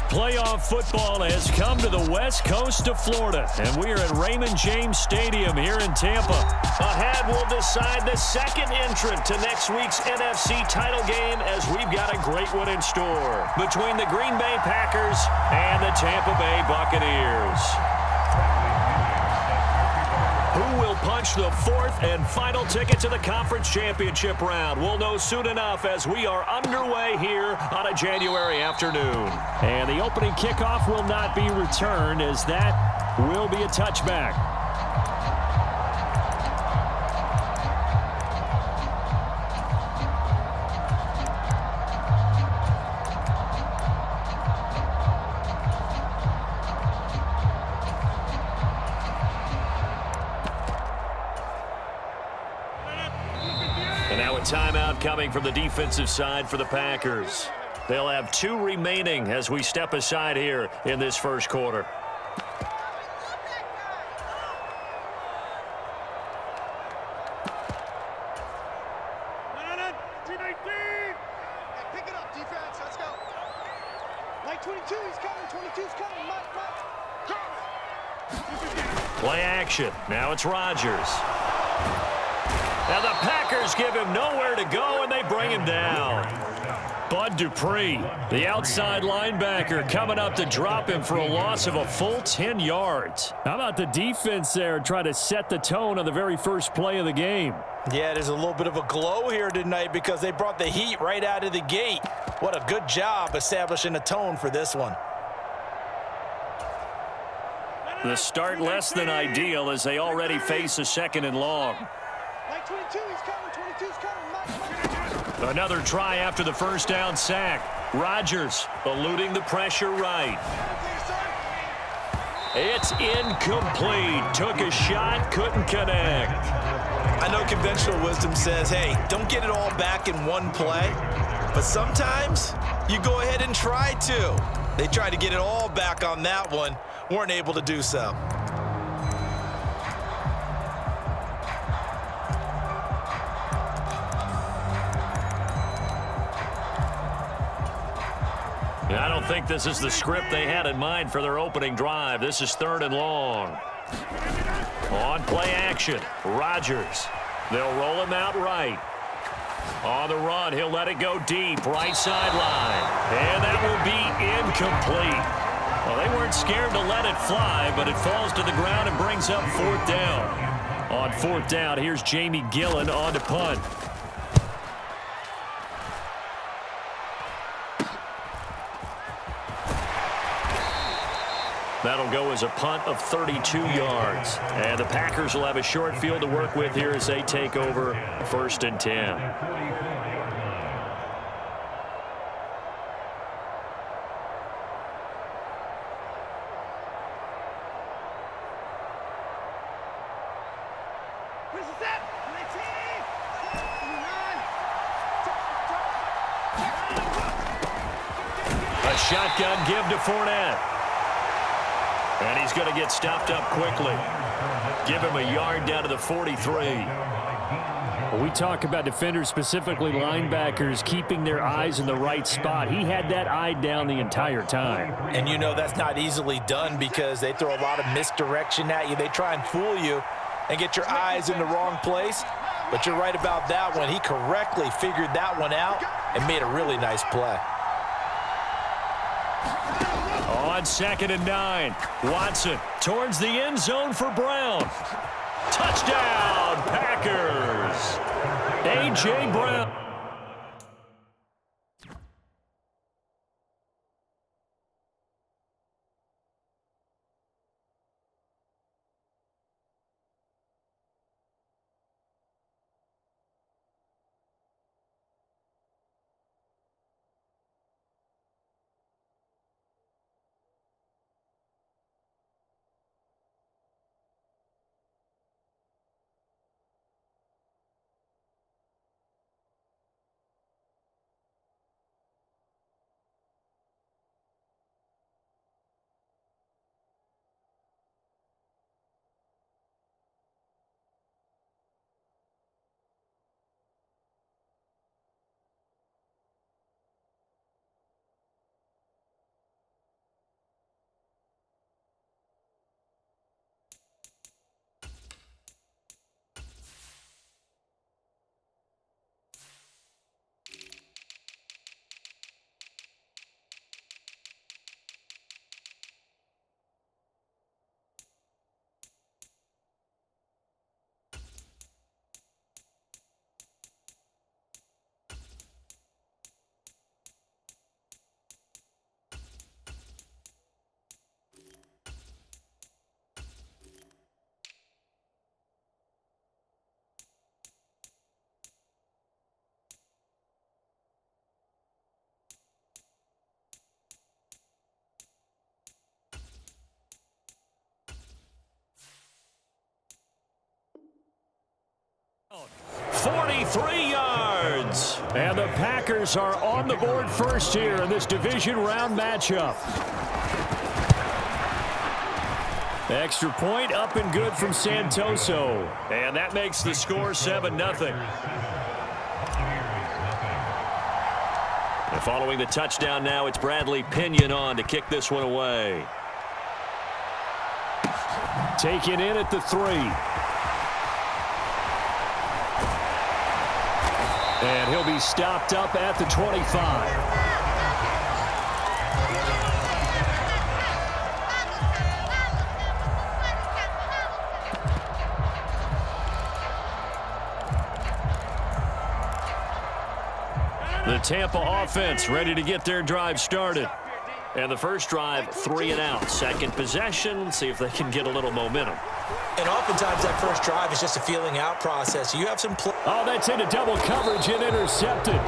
Playoff football has come to the west coast of Florida, and we are at Raymond James Stadium here in Tampa. Ahead, we'll decide the second entrant to next week's NFC title game, as we've got a great one in store between the Green Bay Packers and the Tampa Bay Buccaneers. Who will punch the fourth and final ticket to the conference championship round? We'll know soon enough as we are underway here on a January afternoon. And the opening kickoff will not be returned, as that will be a touchback. Timeout coming from the defensive side for the Packers. They'll have 2 remaining as we step aside here in this first quarter. Pick it up, defense. Let's go. Like 22, he's coming. 22's coming. Play action. Now it's Rodgers. Now the Packers give him nowhere to go, and they bring him down. Bud Dupree, the outside linebacker, coming up to drop him for a loss of a full 10 yards. How about the defense there trying to set the tone on the very first play of the game? Yeah, there's a little bit of a glow here tonight because they brought the heat right out of the gate. What a good job establishing a tone for this one. The start less than ideal as they already face a second and long. Like 22, he's coming. 22's coming. Another try after the first down sack. Rodgers eluding the pressure right. It's incomplete. Took a shot, couldn't connect. I know conventional wisdom says, hey, don't get it all back in one play. But sometimes you go ahead and try to. They tried to get it all back on that one. Weren't able to do so. I don't think this is the script they had in mind for their opening drive. This is 3rd and long. On play action, Rodgers. They'll roll him out right. On the run, he'll let it go deep, right sideline. And that will be incomplete. Well, they weren't scared to let it fly, but it falls to the ground and brings up 4th down. On 4th down, here's Jamie Gillen on to punt. That'll go as a punt of 32 yards. And the Packers will have a short field to work with here as they take over 1st and 10. A shotgun give to Fournette. And he's going to get stopped up quickly. Give him a yard down to the 43. Well, we talk about defenders, specifically linebackers, keeping their eyes in the right spot. He had that eye down the entire time. And you know that's not easily done because they throw a lot of misdirection at you. They try and fool you and get your eyes in the wrong place. But you're right about that one. He correctly figured that one out and made a really nice play. On 2nd and 9, Watson towards the end zone for Brown. Touchdown, Packers. A.J. Brown. 43 yards. And the Packers are on the board first here in this division round matchup. Extra point up and good from Santoso. And that makes the score 7-0. And following the touchdown now, it's Bradley Pinion on to kick this one away. Taken in at the 3. And he'll be stopped up at the 25. The Tampa offense ready to get their drive started. And the first drive, 3 and out. Second possession, see if they can get a little momentum. And oftentimes that first drive is just a feeling out process. You have some play. Oh, that's into double coverage and intercepted.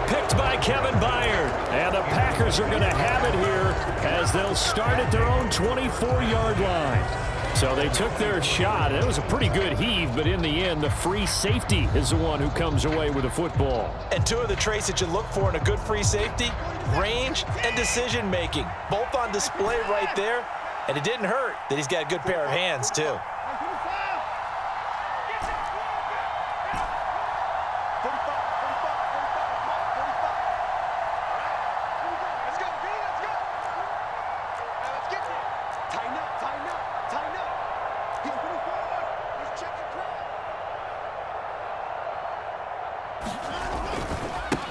Picked by Kevin Byard. And the Packers are going to have it here as they'll start at their own 24-yard line. So they took their shot. It was a pretty good heave, but in the end, the free safety is the one who comes away with the football. And two of the traits that you look for in a good free safety, range and decision-making. Both on display right there. And it didn't hurt that he's got a good pair of hands, too.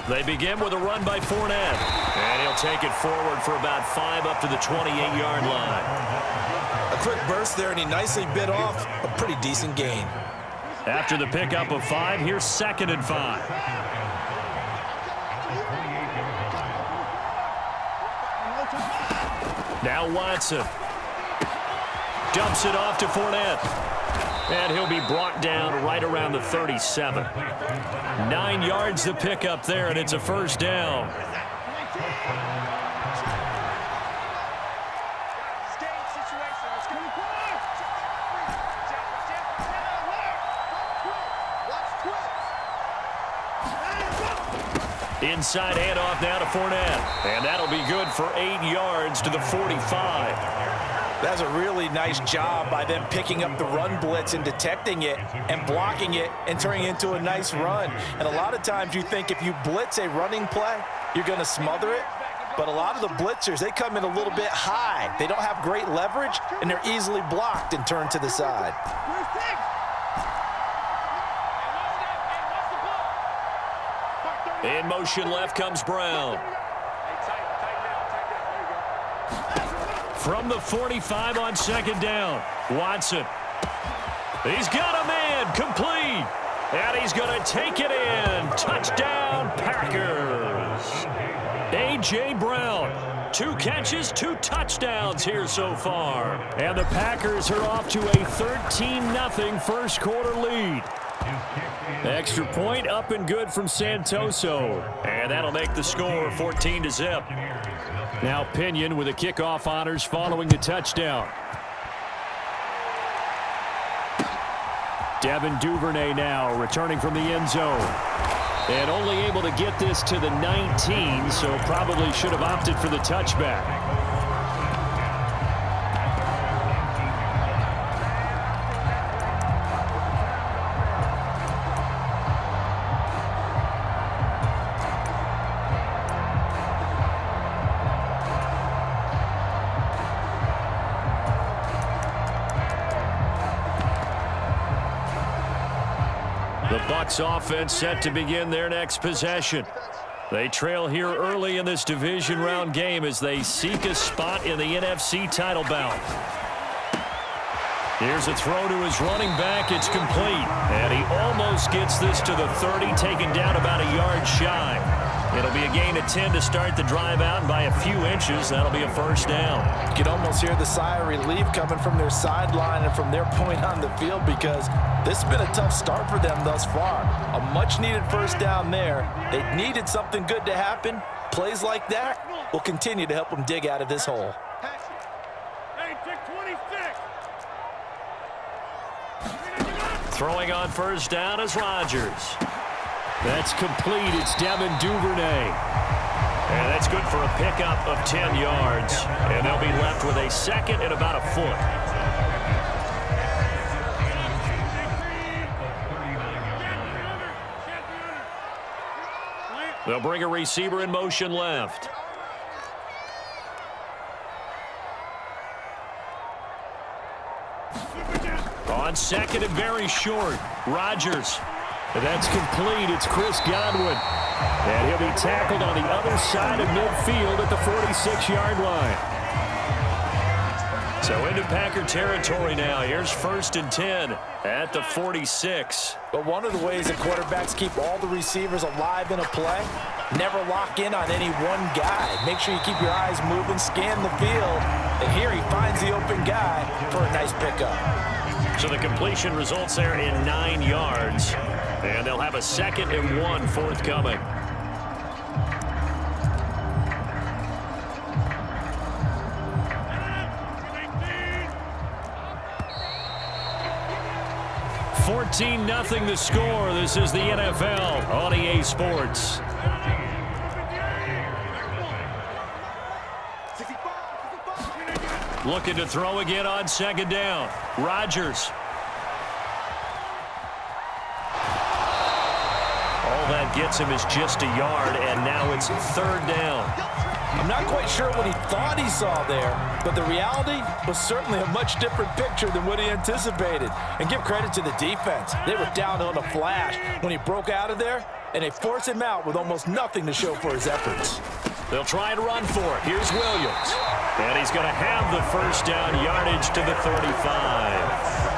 They begin with a run by Fournette. And he'll take it forward for about 5 up to the 28-yard line. A quick burst there, and he nicely bit off a pretty decent gain. After the pickup of 5, here's 2nd and 5. Now Watson. Dumps it off to Fournette. And he'll be brought down right around the 37. 9 yards the pickup there, and it's a first down. Inside handoff now to Fournette. And that'll be good for 8 yards to the 45. That's a really nice job by them picking up the run blitz and detecting it and blocking it and turning it into a nice run. And a lot of times you think if you blitz a running play, you're going to smother it. But a lot of the blitzers, they come in a little bit high. They don't have great leverage, and they're easily blocked and turned to the side. In motion left comes Brown. From the 45 on 2nd down, Watson. He's got a man, complete. And he's going to take it in. Touchdown, Packers. A.J. Brown, 2 catches, 2 touchdowns here so far. And the Packers are off to a 13-0 first quarter lead. Extra point up and good from Santoso. And that'll make the score 14-0. Now Pinion with the kickoff honors following the touchdown. Devin Duvernay now returning from the end zone. And only able to get this to the 19, so probably should have opted for the touchback. The Bucs offense set to begin their next possession. They trail here early in this division round game as they seek a spot in the NFC title bout. Here's a throw to his running back. It's complete. And he almost gets this to the 30, taken down about a yard shy. It'll be a gain of 10 to start the drive out, and by a few inches, that'll be a first down. You can almost hear the sigh of relief coming from their sideline and from their point on the field because this has been a tough start for them thus far. A much-needed first down there. They needed something good to happen. Plays like that will continue to help them dig out of this hole. Throwing on first down is Rodgers. That's complete. It's Devin Duvernay. And that's good for a pickup of 10 yards. And they'll be left with a second and about a foot. They'll bring a receiver in motion left. On second and very short, Rodgers. That's complete. It's Chris Godwin. And he'll be tackled on the other side of midfield at the 46-yard line. So into Packer territory now. Here's 1st and 10 at the 46. But one of the ways that quarterbacks keep all the receivers alive in a play, never lock in on any one guy. Make sure you keep your eyes moving, scan the field, and here he finds the open guy for a nice pickup. So the completion results there in 9 yards. And they'll have a 2nd and 1 forthcoming. $14-0 the score. This is the NFL on EA Sports. Looking to throw again on 2nd down. Rodgers. All that gets him is just a yard, and now it's 3rd down. I'm not quite sure what he thought he saw there, but the reality was certainly a much different picture than what he anticipated. And give credit to the defense. They were down on a flash when he broke out of there, and they forced him out with almost nothing to show for his efforts. They'll try and run for it. Here's Williams. And he's going to have the 1st down yardage to the 35.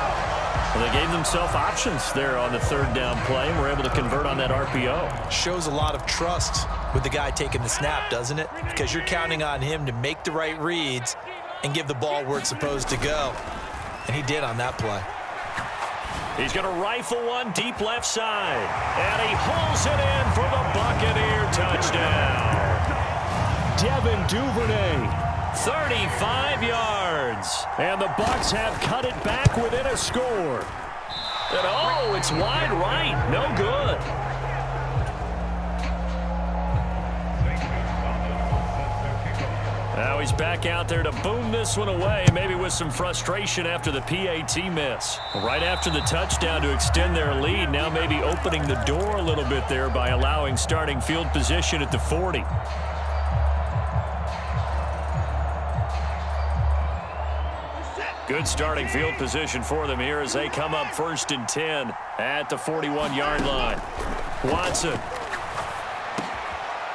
Well, they gave themselves options there on the 3rd down play and were able to convert on that RPO. Shows a lot of trust with the guy taking the snap, doesn't it? Because you're counting on him to make the right reads and give the ball where it's supposed to go. And he did on that play. He's going to rifle one deep left side. And he hauls it in for the Buccaneer touchdown. Devin Duvernay. 35 yards. And the Bucs have cut it back within a score. And oh, it's wide right. No good. Now he's back out there to boom this one away, maybe with some frustration after the PAT miss. Right after the touchdown to extend their lead, now maybe opening the door a little bit there by allowing starting field position at the 40. Good starting field position for them here as they come up 1st and 10 at the 41-yard line. Watson.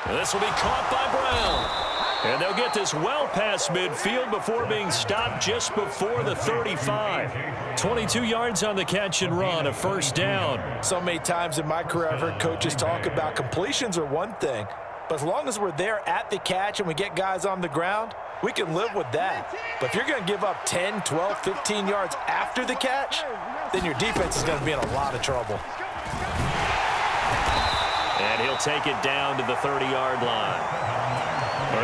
This will be caught by Brown. And they'll get this well past midfield before being stopped just before the 35. 22 yards on the catch and run, a 1st down. So many times in my career I've heard coaches talk about completions are one thing, but as long as we're there at the catch and we get guys on the ground, we can live with that. But if you're going to give up 10, 12, 15 yards after the catch, then your defense is going to be in a lot of trouble. And he'll take it down to the 30-yard line.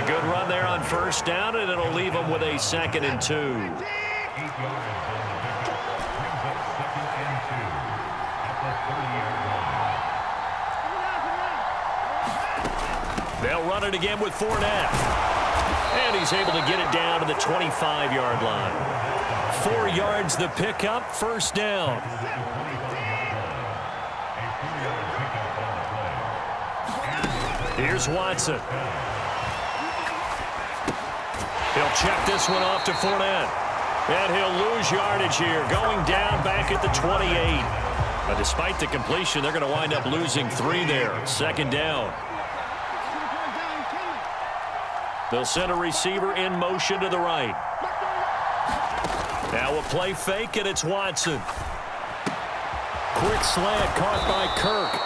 A good run there on 1st down, and it'll leave them with a 2nd and 2. They'll run it again with Fournette. And he's able to get it down to the 25-yard line. 4 yards the pickup, 1st down. Here's Watson. He'll check this one off to Fournette. And he'll lose yardage here, going down back at the 28. But despite the completion, they're going to wind up losing 3 there. 2nd down. They'll send a receiver in motion to the right. Now a play fake, and it's Watson. Quick slant caught by Kirk.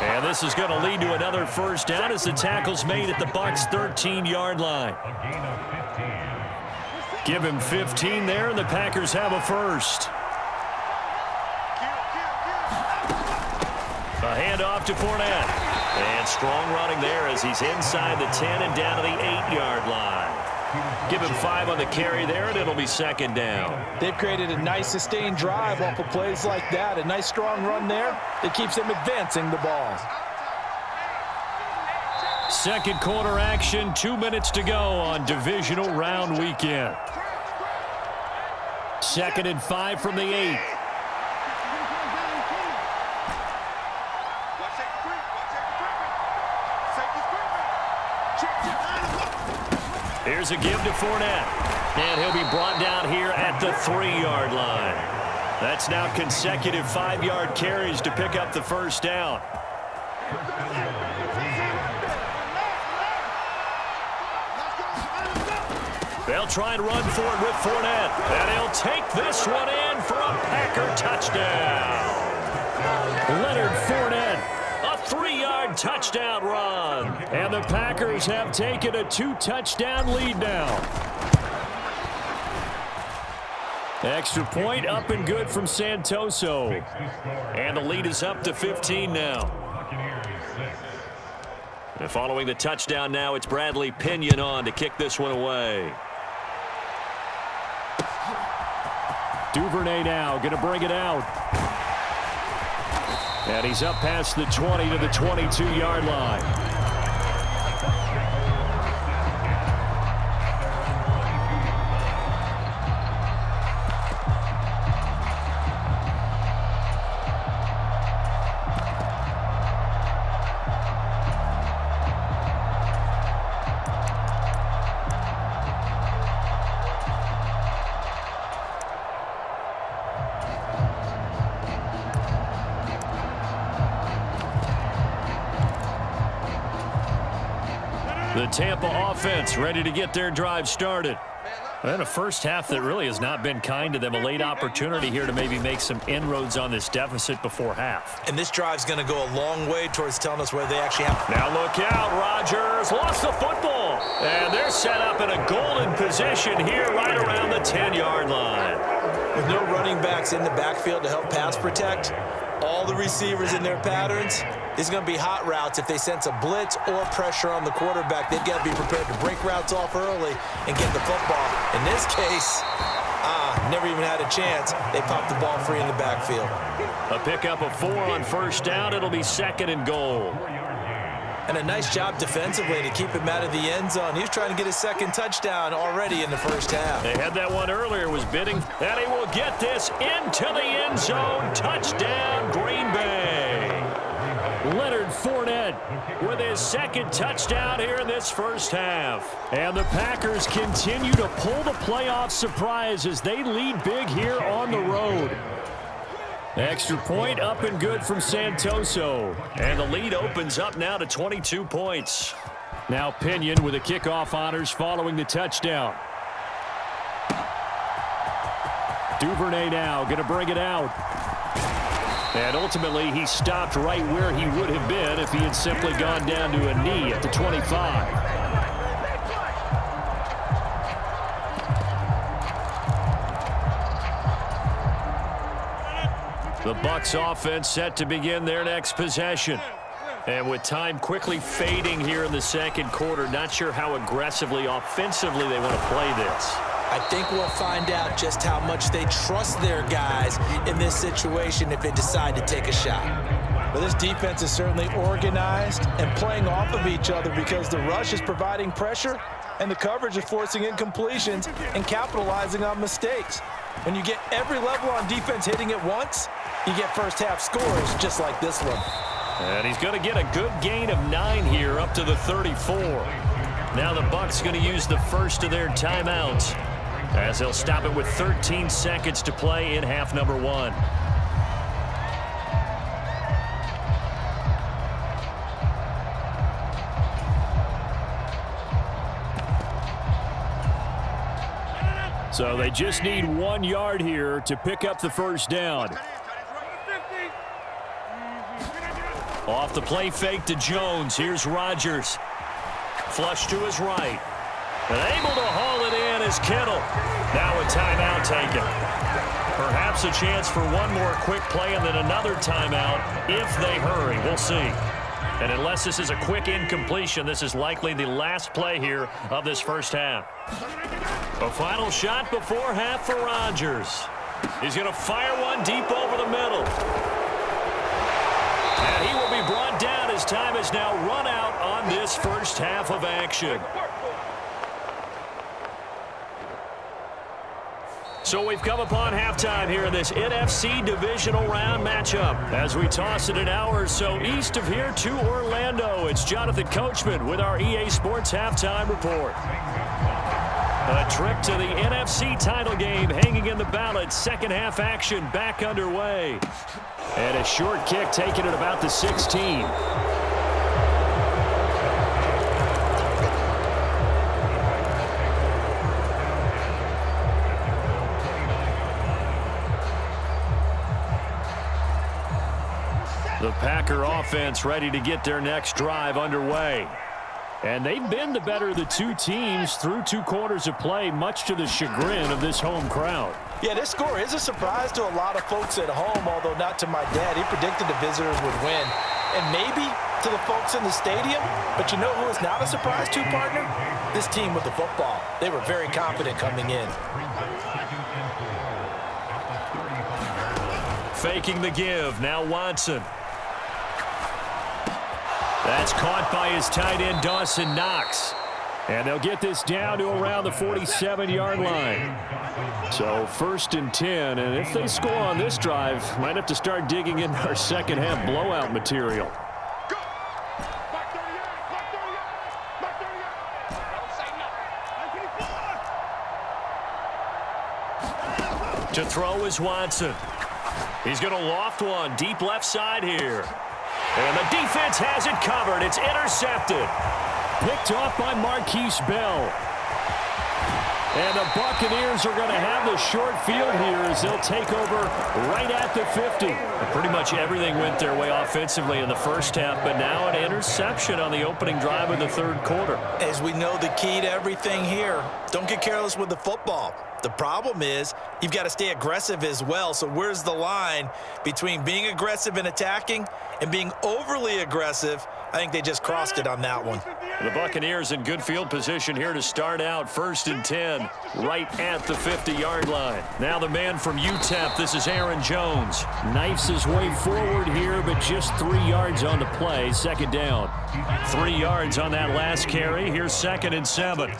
And this is going to lead to another 1st down as the tackle's made at the Bucs' 13-yard line. Give him 15 there, and the Packers have a 1st. A handoff to Fournette. And strong running there as he's inside the 10 and down to the 8-yard line. Give him 5 on the carry there, and it'll be 2nd down. They've created a nice sustained drive off of plays like that. A nice strong run there that keeps them advancing the ball. Second quarter action, 2 minutes to go on divisional round weekend. 2nd and 5 from the 8. Here's a give to Fournette. And he'll be brought down here at the 3-yard line. That's now consecutive 5-yard carries to pick up the first down. They'll try and run for it with Fournette. And he'll take this one in for a Packer touchdown. Leonard Fournette, a 3-yard touchdown run. And the Packers have taken a 2-touchdown lead now. Extra point up and good from Santoso. And the lead is up to 15 now. And following the touchdown now, it's Bradley Pinion on to kick this one away. Duvernay now going to bring it out. And he's up past the 20 to the 22-yard line. The Tampa offense ready to get their drive started. And a first half that really has not been kind to them. A late opportunity here to maybe make some inroads on this deficit before half. And this drive's going to go a long way towards telling us where they actually have. Now look out, Rodgers lost the football. And they're set up in a golden position here right around the 10-yard line. With no running backs in the backfield to help pass protect, all the receivers in their patterns, it's going to be hot routes. If they sense a blitz or pressure on the quarterback, they've got to be prepared to break routes off early and get the football. In this case, never even had a chance. They popped the ball free in the backfield. A pickup of 4 on first down. It'll be 2nd and goal. And a nice job defensively to keep him out of the end zone. He was trying to get his second touchdown already in the first half. They had that one earlier, was bidding. And he will get this into the end zone. Touchdown, Green Bay. Leonard Fournette with his second touchdown here in this first half. And the Packers continue to pull the playoff surprise as they lead big here on the road. Extra point up and good from Santoso. And the lead opens up now to 22 points. Now Pinion with the kickoff honors following the touchdown. Duvernay now going to bring it out. And ultimately, he stopped right where he would have been if he had simply gone down to a knee at the 25. The Bucs offense set to begin their next possession. And with time quickly fading here in the second quarter, not sure how aggressively, offensively they want to play this. I think we'll find out just how much they trust their guys in this situation if they decide to take a shot. But this defense is certainly organized and playing off of each other because the rush is providing pressure and the coverage is forcing incompletions and capitalizing on mistakes. When you get every level on defense hitting at once, you get first half scores just like this one. And he's going to get a good gain of 9 here up to the 34. Now the Bucs going to use the first of their timeouts, as they'll stop it with 13 seconds to play in half number 1. So they just need 1 yard here to pick up the first down. Off the play fake to Jones. Here's Rodgers. Flush to his right. And able to haul it in is Kittle. Now a timeout taken. Perhaps a chance for one more quick play and then another timeout if they hurry. We'll see. And unless this is a quick incompletion, this is likely the last play here of this first half. A final shot before half for Rodgers. He's going to fire one deep over the middle. And he will be brought down as time is now run out on on this first half of action. So we've come upon halftime here in this NFC divisional round matchup. As we toss it an hour or so east of here to Orlando, it's Jonathan Coachman with our EA Sports Halftime Report. A trip to the NFC title game hanging in the balance. Second half action back underway. And a short kick taken at about the 16. The Packer offense ready to get their next drive underway. And they've been the better of the two teams through 2 quarters of play, much to the chagrin of this home crowd. Yeah, this score is a surprise to a lot of folks at home, although not to my dad. He predicted the visitors would win. And maybe to the folks in the stadium. But you know who is not a surprise to, partner? This team with the football. They were very confident coming in. Faking the give. Now Watson. That's caught by his tight end, Dawson Knox. And they'll get this down to around the 47-yard line. So 1st and 10, and if they score on this drive, might have to start digging into our second half blowout material. To throw is Watson. He's going to loft one deep left side here. And the defense has it covered. It's intercepted. Picked off by Marquise Bell. And the Buccaneers are going to have the short field here as they'll take over right at the 50. And pretty much everything went their way offensively in the first half, but now an interception on the opening drive of the 3rd quarter. As we know, the key to everything here, don't get careless with the football. The problem is you've got to stay aggressive as well. So where's the line between being aggressive and attacking and being overly aggressive? I think they just crossed it on that one. The Buccaneers in good field position here to start out. 1st and 10, right at the 50-yard line. Now the man from UTEP, this is Aaron Jones. Knifes his way forward here, but just 3 yards on the play. 2nd down. 3 yards on that last carry. Here's 2nd and 7.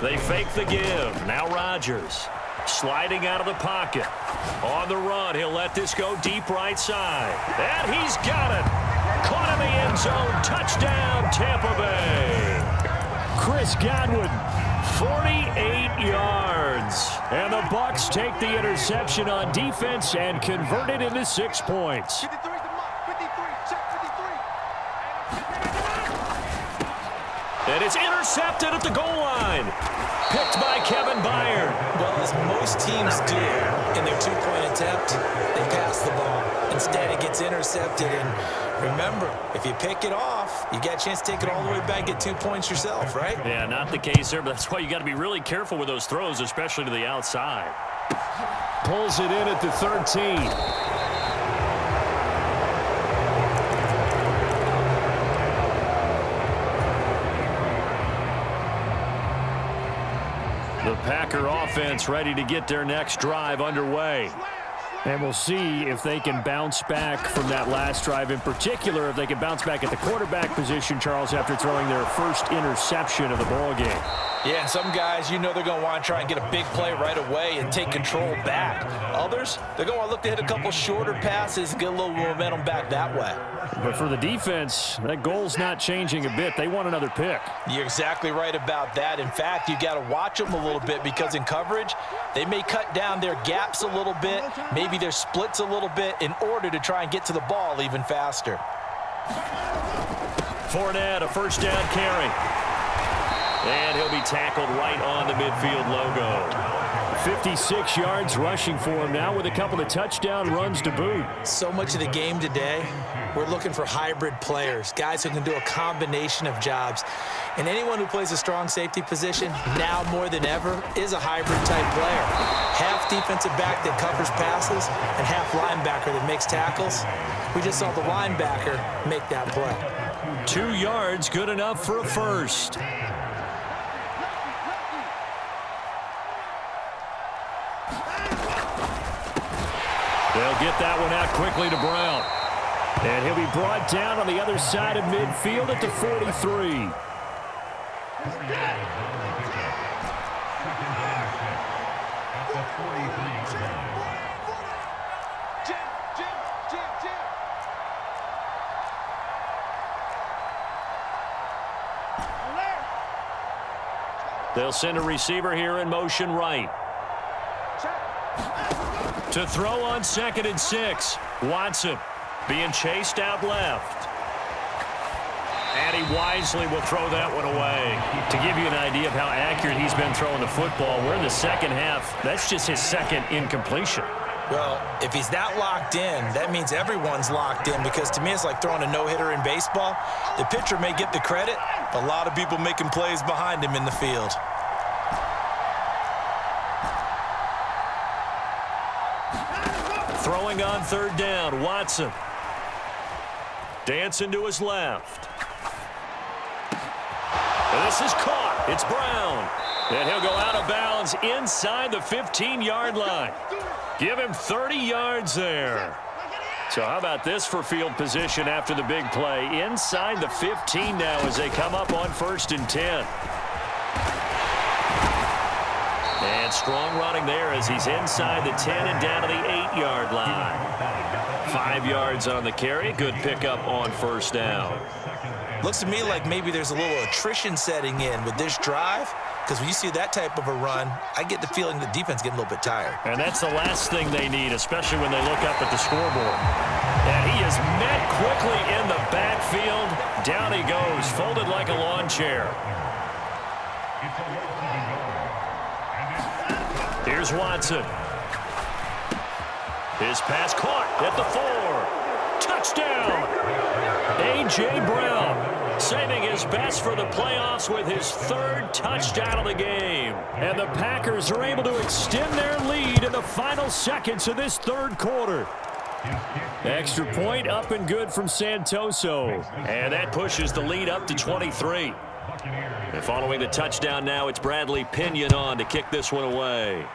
They fake the give. Now Rodgers sliding out of the pocket. On the run, he'll let this go deep right side. And he's got it. Caught in the end zone. Touchdown, Tampa Bay. Chris Godwin, 48 yards. And the Bucs take the interception on defense and convert it into 6 points. 53's the mark. 53. Check 53. And it's intercepted at the goal line. Picked by Kevin Byard. Well, as most teams do in their 2-point attempt, they pass the ball. Instead, it gets intercepted. And remember, if you pick it off, you get a chance to take it all the way back, get 2 points yourself, right? Yeah, not the case there, but that's why you got to be really careful with those throws, especially to the outside. Pulls it in at the 13. The Packer offense ready to get their next drive underway. And we'll see if they can bounce back from that last drive. In particular, if they can bounce back at the quarterback position, Charles, after throwing their first interception of the ball game. Yeah, some guys, you know they're going to want to try and get a big play right away and take control back. Others, they're going to look to hit a couple shorter passes and get a little momentum back that way. But for the defense, that goal's not changing a bit. They want another pick. You're exactly right about that. In fact, you got to watch them a little bit because in coverage, they may cut down their gaps a little bit, maybe their splits a little bit in order to try and get to the ball even faster. Fournette, a first down carry. And he'll be tackled right on the midfield logo. 56 yards rushing for him now with a couple of touchdown runs to boot. So much of the game today, we're looking for hybrid players, guys who can do a combination of jobs. And anyone who plays a strong safety position, now more than ever, is a hybrid-type player. Half defensive back that covers passes and half linebacker that makes tackles. We just saw the linebacker make that play. 2 yards, good enough for a first. They'll get that one out quickly to Brown. And he'll be brought down on the other side of midfield at the 43. They'll send a receiver here in motion right. To throw on 2nd and 6. Watson being chased out left. And he wisely will throw that one away. To give you an idea of how accurate he's been throwing the football, we're in the second half. That's just his second incompletion. Well, if he's that locked in, that means everyone's locked in, because to me it's like throwing a no-hitter in baseball. The pitcher may get the credit, but a lot of people making plays behind him in the field. Throwing on 3rd down, Watson. Dancing to his left. This is caught. It's Brown. And he'll go out of bounds inside the 15-yard line. Give him 30 yards there. So how about this for field position after the big play? Inside the 15 now as they come up on 1st and 10. And strong running there as he's inside the 10 and down to the 8-yard line. 5 yards on the carry. Good pickup on 1st down. Looks to me like maybe there's a little attrition setting in with this drive, because when you see that type of a run, I get the feeling the defense getting a little bit tired. And that's the last thing they need, especially when they look up at the scoreboard. And he is met quickly in the backfield. Down he goes, folded like a lawn chair. Here's Watson. His pass caught at the 4. Touchdown! A.J. Brown saving his best for the playoffs with his 3rd touchdown of the game. And the Packers are able to extend their lead in the final seconds of this 3rd quarter. Extra point up and good from Santoso. And that pushes the lead up to 23. And following the touchdown now, it's Bradley Pinion on to kick this one away.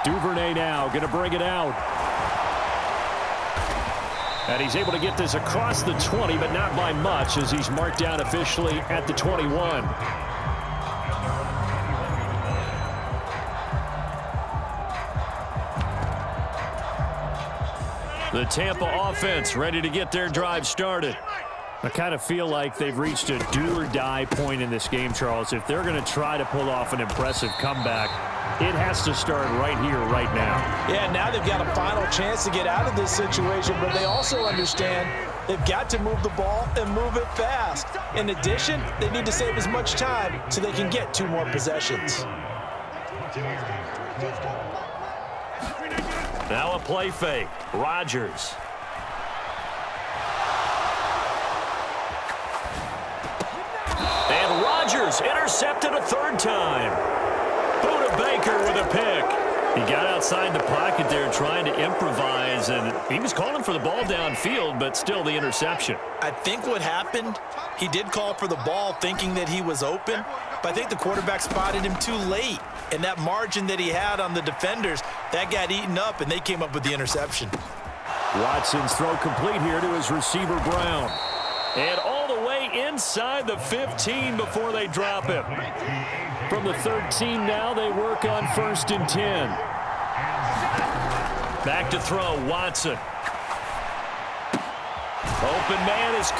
Duvernay now going to bring it out. And he's able to get this across the 20, but not by much, as he's marked down officially at the 21. The Tampa offense ready to get their drive started. I kind of feel like they've reached a do-or-die point in this game, Charles. If they're going to try to pull off an impressive comeback, it has to start right here, right now. Yeah, now they've got a final chance to get out of this situation, but they also understand they've got to move the ball and move it fast. In addition, they need to save as much time so they can get 2 more possessions. Now a play fake. Rodgers. And Rodgers intercepted a 3rd time. Buda Baker with a pick. He got outside the pocket there trying to improvise, and he was calling for the ball downfield, but still the interception. I think what happened, he did call for the ball thinking that he was open, but I think the quarterback spotted him too late. And that margin that he had on the defenders, that got eaten up, and they came up with the interception. Watson's throw complete here to his receiver, Brown. And all the way inside the 15 before they drop him. From the 13 now, they work on 1st and 10. Back to throw, Watson. Open man is